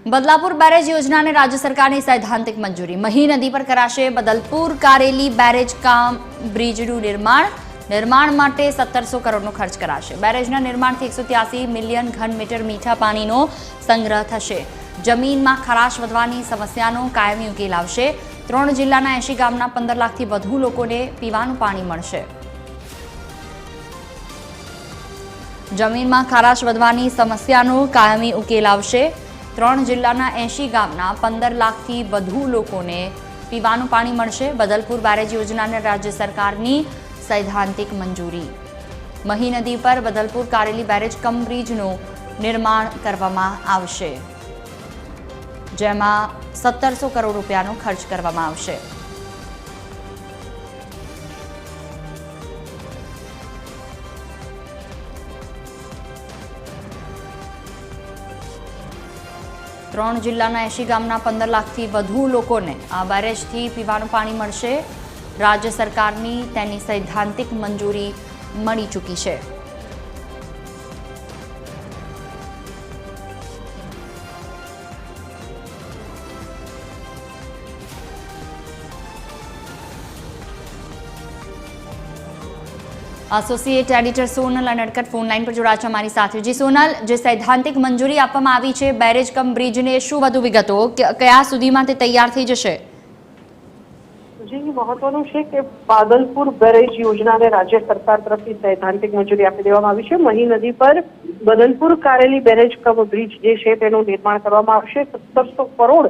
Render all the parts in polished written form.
Badlapur barrage योजना ने राज्य सरकार की सैद्धांतिक मंजूरी। मही नदी पर कराशे बदलपुर कारेली बैरेज काम ब्रिजનું निर्माण માટે 1700 કરોડનો ખર્ચ કરાશે। બેરેજના નિર્માણથી 183 મિલિયન ઘન મીટર મીઠા પાણીનો સંગ્રહ થશે। જમીનમાં ખરાશ વધવાની સમસ્યાનો કાયમી ઉકેલ આવશે। 3 જિલ્લાના 80 ગામના 15 લાખથી વધુ લોકોને પીવાનું પાણી મળશે। જમીનમાં ખરાશ વધવાની સમસ્યાનો કાયમી ઉકેલ આવશે। 3 જિલ્લાના 80 ગામના 15 લાખથી વધુ લોકોને પીવાનું પાણી મળશે। બદલપુર બેરેજ યોજનાને રાજ્ય સરકારની સૈદ્ધાંતિક મંજૂરી। મહી નદી પર બદલપુર કારેલી બેરેજ કમ બ્રિજનું નિર્માણ કરવામાં આવશે, જેમાં 1700 કરોડ રૂપિયાનો ખર્ચ કરવામાં આવશે। ત્રણ જિલ્લાના 80 ગામના 15 લાખથી વધુ લોકોને આ બેરેજથી પીવાનું પાણી મળશે। राज्य सरकारनी तेनी सैद्धांतिक मंजूरी मळी चूकी छे। Associate editor Sonal Anadkat phone line पर जोड़ा छे हमारी साथ। जी सोनल, जे सैद्धांतिक मंजूरी आपवामां आवी छे बेरेज कम ब्रिज ने शुं वधु विगतो कया सुधीमां ते तैयार थई जशे? जी महत्वनुं छे के बादलपुर बैरेज योजना ने राज्य सरकार तरफथी सैद्धांतिक मंजूरी आपी देवामां आवी छे। मही नदी पर बदलपुर कारेली बैरेज कम ब्रिज जे छे तेनुं निर्माण करवामां आवशे। 1700 करोड़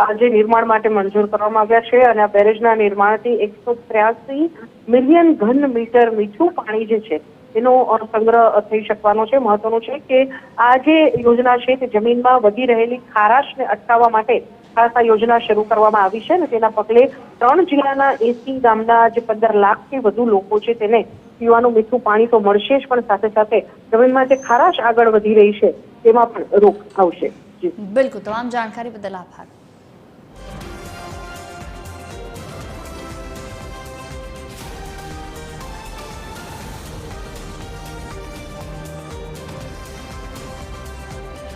आज निर्माण माटे मंजूर करवामां आव्या छे અને આ બેરેજના નિર્માણથી 183 મિલિયન ઘન મીટર મીઠું પાણી જે છે તેનો સંગ્રહ થઈ શકવાનો છે। મહત્વનું છે કે આ જે યોજના છે તે જમીનમાં વધી રહેલી ખારાશને અટકાવવા માટે ખાસ આ યોજના શરૂ કરવામાં આવી છે અને તેના પગલે 3 જિલ્લાના 80 ગામના જે 15 લાખથી વધુ લોકો છે તેને પીવાનું મીઠું પાણી તો મળશે જ, પણ સાથે સાથે જમીનમાં જે ખારાશ આગળ વધી રહી છે તેમાં પણ રોક આવશે। बिल्कुल, तमाम जानकारी बदल आभार।